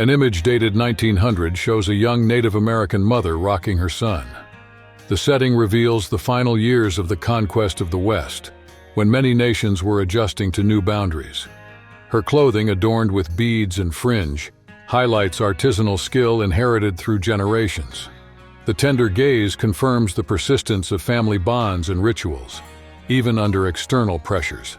An image dated 1900 shows a young Native American mother rocking her son. The setting reveals the final years of the conquest of the West, when many nations were adjusting to new boundaries. Her clothing, adorned with beads and fringe, highlights artisanal skill inherited through generations. The tender gaze confirms the persistence of family bonds and rituals, even under external pressures.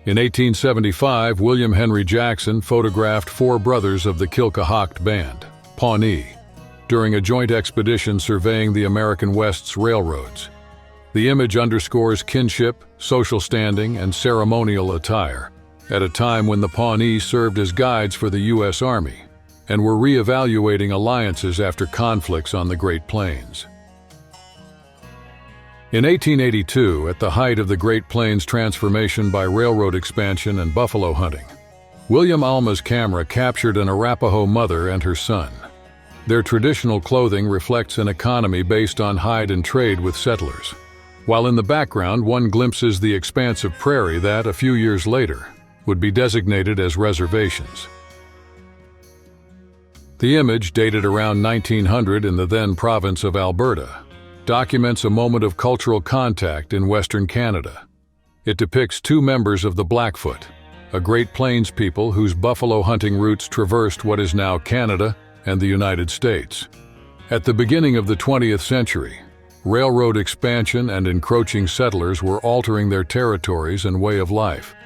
In 1875, William Henry Jackson photographed 4 brothers of the Chiricahua band, Pawnee, during a joint expedition surveying the American West's railroads. The image underscores kinship, social standing, and ceremonial attire, at a time when the Pawnee served as guides for the U.S. Army and were re-evaluating alliances after conflicts on the Great Plains. In 1882, at the height of the Great Plains transformation by railroad expansion and buffalo hunting, William Alma's camera captured an Arapaho mother and her son. Their traditional clothing reflects an economy based on hide and trade with settlers, while in the background one glimpses the expanse of prairie that, a few years later, would be designated as reservations. The image, dated around 1900 in the then province of Alberta, documents a moment of cultural contact in Western Canada. It depicts 2 members of the Blackfoot, a Great Plains people whose buffalo hunting routes traversed what is now Canada and the United States. At the beginning of the 20th century, railroad expansion and encroaching settlers were altering their territories and way of life.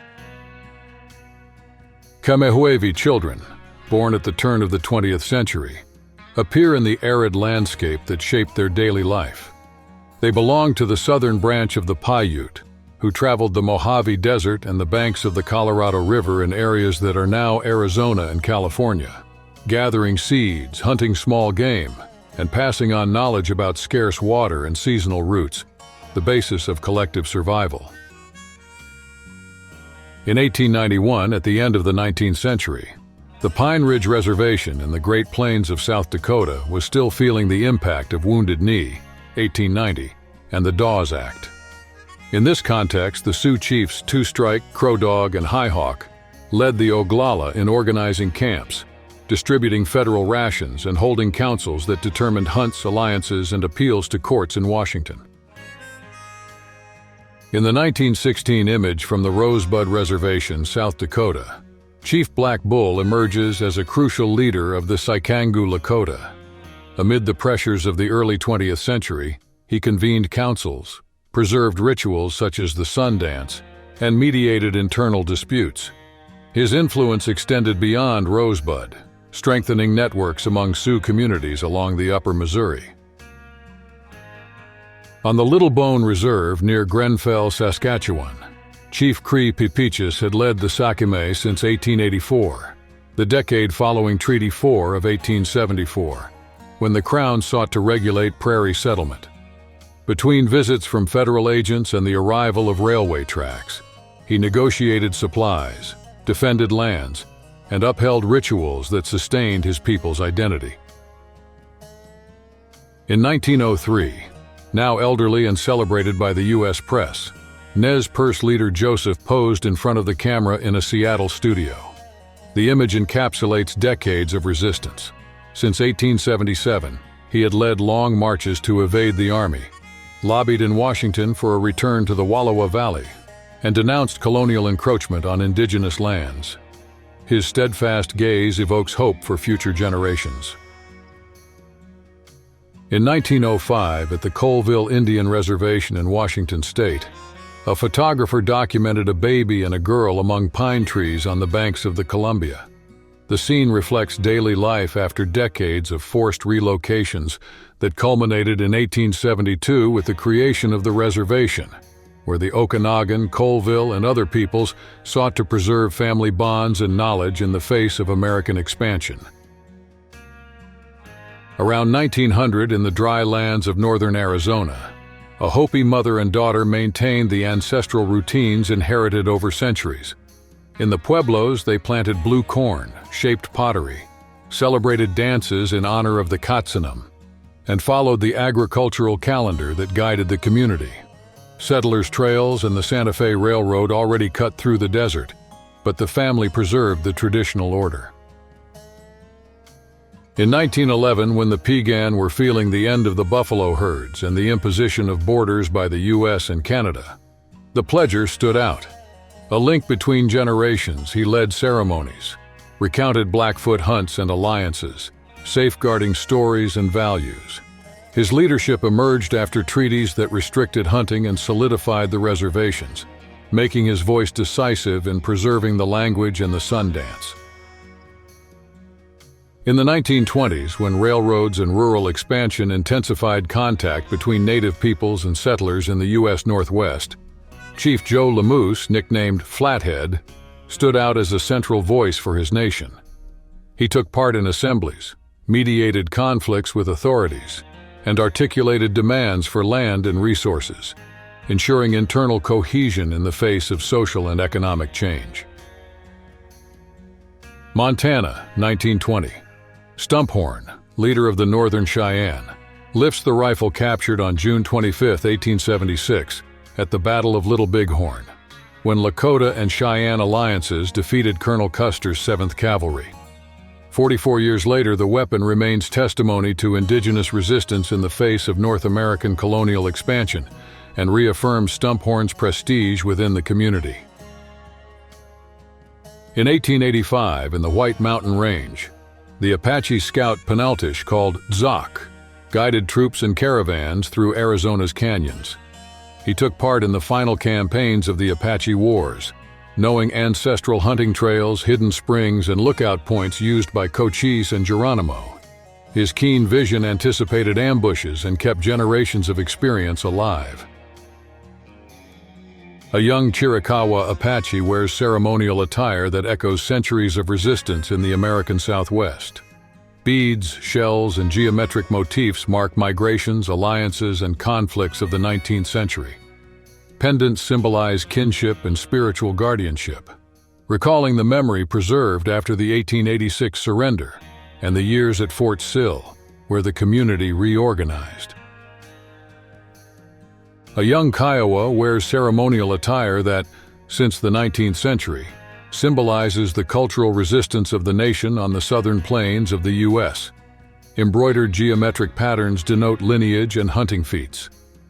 Kamehuevi children, born at the turn of the 20th century, appear in the arid landscape that shaped their daily life. They belong to the southern branch of the Paiute, who traveled the Mojave Desert and the banks of the Colorado River in areas that are now Arizona and California, gathering seeds, hunting small game, and passing on knowledge about scarce water and seasonal roots, the basis of collective survival. In 1891, at the end of the 19th century, the Pine Ridge Reservation in the Great Plains of South Dakota was still feeling the impact of Wounded Knee, 1890, and the Dawes Act. In this context, the Sioux chiefs Two Strike, Crow Dog, and High Hawk led the Oglala in organizing camps, distributing federal rations, and holding councils that determined hunts, alliances, and appeals to courts in Washington. In the 1916 image from the Rosebud Reservation, South Dakota, Chief Black Bull emerges as a crucial leader of the Sikangu Lakota. Amid the pressures of the early 20th century, he convened councils, preserved rituals such as the sun dance, and mediated internal disputes. His influence extended beyond Rosebud, strengthening networks among Sioux communities along the Upper Missouri. On the Little Bone Reserve near Grenfell, Saskatchewan, Chief Cree Pipichus had led the Sakime since 1884, the decade following Treaty 4 of 1874, when the Crown sought to regulate prairie settlement. Between visits from federal agents and the arrival of railway tracks, he negotiated supplies, defended lands, and upheld rituals that sustained his people's identity. In 1903, now elderly and celebrated by the U.S. press, Nez Perce leader Joseph posed in front of the camera in a Seattle studio. The image encapsulates decades of resistance. Since 1877, he had led long marches to evade the Army, lobbied in Washington for a return to the Wallowa Valley, and denounced colonial encroachment on indigenous lands. His steadfast gaze evokes hope for future generations. In 1905, at the Colville Indian Reservation in Washington State, a photographer documented a baby and a girl among pine trees on the banks of the Columbia. The scene reflects daily life after decades of forced relocations that culminated in 1872 with the creation of the reservation, where the Okanagan, Colville, and other peoples sought to preserve family bonds and knowledge in the face of American expansion. Around 1900, in the dry lands of northern Arizona, a Hopi mother and daughter maintained the ancestral routines inherited over centuries. In the pueblos, they planted blue corn, shaped pottery, celebrated dances in honor of the Katsanam, and followed the agricultural calendar that guided the community. Settlers' trails and the Santa Fe Railroad already cut through the desert, but the family preserved the traditional order. In 1911, when the Piegan were feeling the end of the buffalo herds and the imposition of borders by the U.S. and Canada, the pledger stood out. A link between generations, he led ceremonies, recounted Blackfoot hunts and alliances, safeguarding stories and values. His leadership emerged after treaties that restricted hunting and solidified the reservations, making his voice decisive in preserving the language and the sun dance. In the 1920s, when railroads and rural expansion intensified contact between native peoples and settlers in the U.S. Northwest, Chief Joe Lamoose, nicknamed Flathead, stood out as a central voice for his nation. He took part in assemblies, mediated conflicts with authorities, and articulated demands for land and resources, ensuring internal cohesion in the face of social and economic change. Montana, 1920. Stumphorn, leader of the Northern Cheyenne, lifts the rifle captured on June 25, 1876, at the Battle of Little Bighorn, when Lakota and Cheyenne alliances defeated Colonel Custer's 7th Cavalry. 44 years later, the weapon remains testimony to indigenous resistance in the face of North American colonial expansion and reaffirms Stumphorn's prestige within the community. In 1885, in the White Mountain Range, the Apache scout Penaltish, called Zoc, guided troops and caravans through Arizona's canyons. He took part in the final campaigns of the Apache Wars, knowing ancestral hunting trails, hidden springs, and lookout points used by Cochise and Geronimo. His keen vision anticipated ambushes and kept generations of experience alive. A young Chiricahua Apache wears ceremonial attire that echoes centuries of resistance in the American Southwest. Beads, shells, and geometric motifs mark migrations, alliances, and conflicts of the 19th century. Pendants symbolize kinship and spiritual guardianship, recalling the memory preserved after the 1886 surrender and the years at Fort Sill, where the community reorganized. A young Kiowa wears ceremonial attire that, since the 19th century, symbolizes the cultural resistance of the nation on the southern plains of the U.S. Embroidered geometric patterns denote lineage and hunting feats.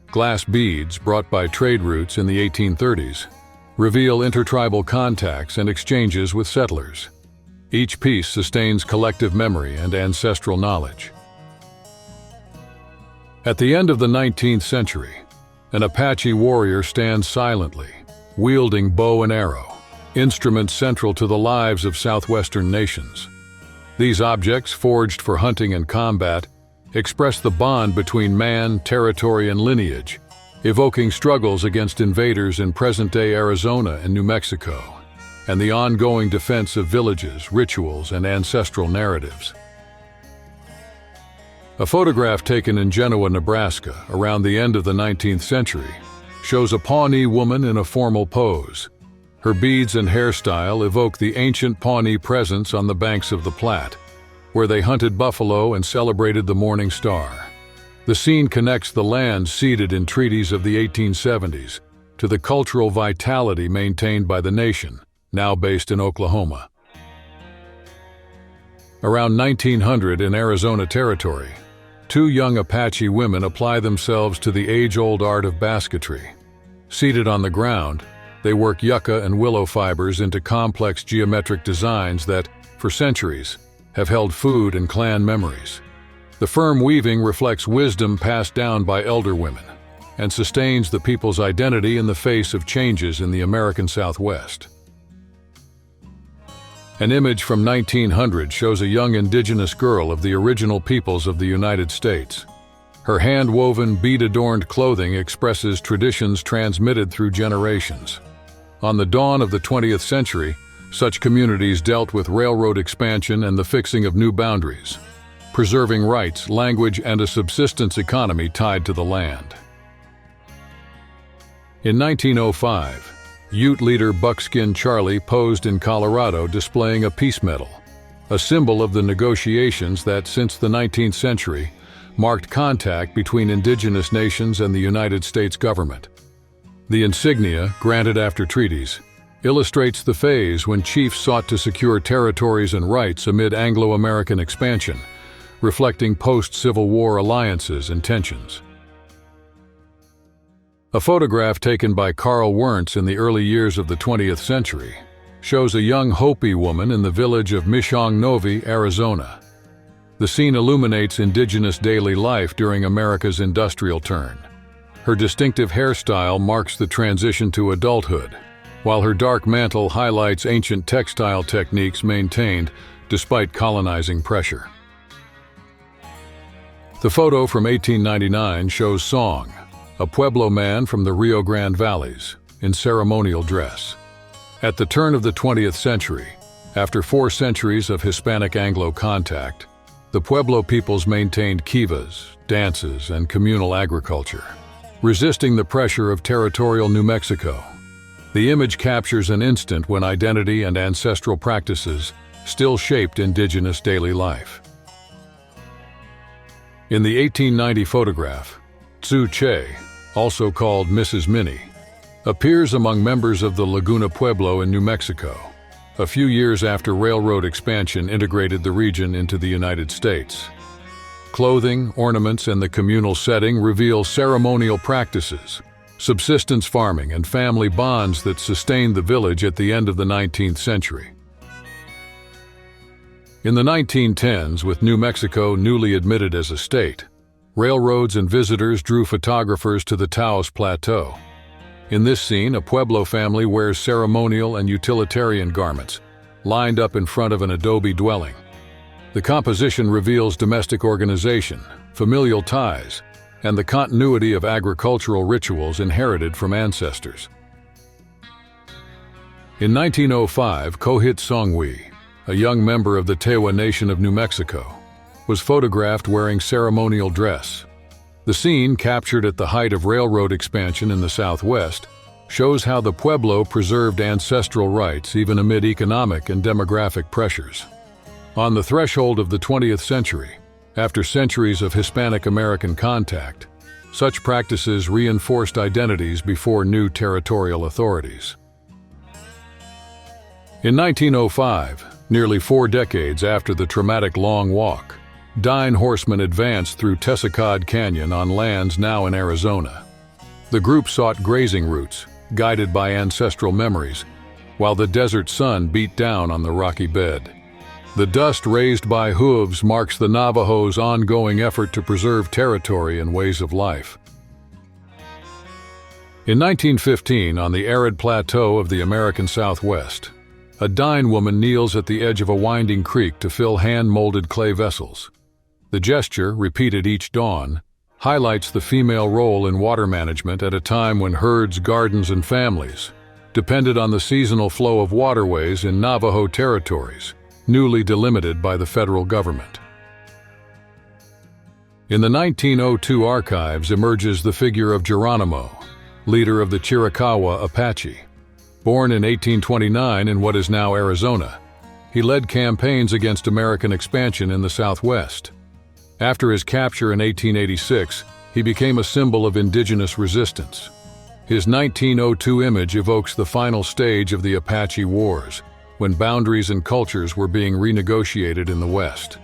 Glass beads, brought by trade routes in the 1830s, reveal intertribal contacts and exchanges with settlers. Each piece sustains collective memory and ancestral knowledge. At the end of the 19th century, an Apache warrior stands silently, wielding bow and arrow, instruments central to the lives of southwestern nations. These objects, forged for hunting and combat, express the bond between man, territory, and lineage, evoking struggles against invaders in present-day Arizona and New Mexico, and the ongoing defense of villages, rituals, and ancestral narratives. A photograph taken in Genoa, Nebraska, around the end of the 19th century, shows a Pawnee woman in a formal pose. Her beads and hairstyle evoke the ancient Pawnee presence on the banks of the Platte, where they hunted buffalo and celebrated the morning star. The scene connects the land ceded in treaties of the 1870s to the cultural vitality maintained by the nation, now based in Oklahoma. Around 1900 in Arizona Territory, two young Apache women apply themselves to the age-old art of basketry. Seated on the ground, they work yucca and willow fibers into complex geometric designs that, for centuries, have held food and clan memories. The firm weaving reflects wisdom passed down by elder women and sustains the people's identity in the face of changes in the American Southwest. An image from 1900 shows a young indigenous girl of the original peoples of the United States. Her hand-woven, bead-adorned clothing expresses traditions transmitted through generations. On the dawn of the 20th century, such communities dealt with railroad expansion and the fixing of new boundaries, preserving rights, language, and a subsistence economy tied to the land. In 1905, Ute leader Buckskin Charlie posed in Colorado displaying a peace medal, a symbol of the negotiations that, since the 19th century, marked contact between indigenous nations and the United States government. The insignia, granted after treaties, illustrates the phase when chiefs sought to secure territories and rights amid Anglo-American expansion, reflecting post-Civil War alliances and tensions. A photograph taken by Carl Wernz in the early years of the 20th century shows a young Hopi woman in the village of Mishongnovi, Arizona. The scene illuminates indigenous daily life during America's industrial turn. Her distinctive hairstyle marks the transition to adulthood, while her dark mantle highlights ancient textile techniques maintained despite colonizing pressure. The photo from 1899 shows Song, a Pueblo man from the Rio Grande Valleys, in ceremonial dress. At the turn of the 20th century, after 4 centuries of Hispanic-Anglo contact, the Pueblo peoples maintained kivas, dances, and communal agriculture, resisting the pressure of territorial New Mexico. The image captures an instant when identity and ancestral practices still shaped indigenous daily life. In the 1890 photograph, Tzu Che, also called Mrs. Minnie, appears among members of the Laguna Pueblo in New Mexico, a few years after railroad expansion integrated the region into the United States. Clothing, ornaments, and the communal setting reveal ceremonial practices, subsistence farming, and family bonds that sustained the village at the end of the 19th century. In the 1910s, with New Mexico newly admitted as a state, railroads and visitors drew photographers to the Taos Plateau. In this scene, a Pueblo family wears ceremonial and utilitarian garments, lined up in front of an adobe dwelling. The composition reveals domestic organization, familial ties, and the continuity of agricultural rituals inherited from ancestors. In 1905, Kohit Songwe, a young member of the Tewa Nation of New Mexico, was photographed wearing ceremonial dress. The scene, captured at the height of railroad expansion in the Southwest, shows how the Pueblo preserved ancestral rights even amid economic and demographic pressures. On the threshold of the 20th century, after centuries of Hispanic-American contact, such practices reinforced identities before new territorial authorities. In 1905, nearly 4 decades after the traumatic Long Walk, Dine horsemen advanced through Tessacad Canyon on lands now in Arizona. The group sought grazing routes, guided by ancestral memories, while the desert sun beat down on the rocky bed. The dust raised by hooves marks the Navajo's ongoing effort to preserve territory and ways of life. In 1915, on the arid plateau of the American Southwest, a Dine woman kneels at the edge of a winding creek to fill hand-molded clay vessels. The gesture, repeated each dawn, highlights the female role in water management at a time when herds, gardens, and families depended on the seasonal flow of waterways in Navajo territories, newly delimited by the federal government. In the 1902 archives emerges the figure of Geronimo, leader of the Chiricahua Apache. Born in 1829 in what is now Arizona, he led campaigns against American expansion in the Southwest. After his capture in 1886, he became a symbol of indigenous resistance. His 1902 image evokes the final stage of the Apache Wars, when boundaries and cultures were being renegotiated in the West.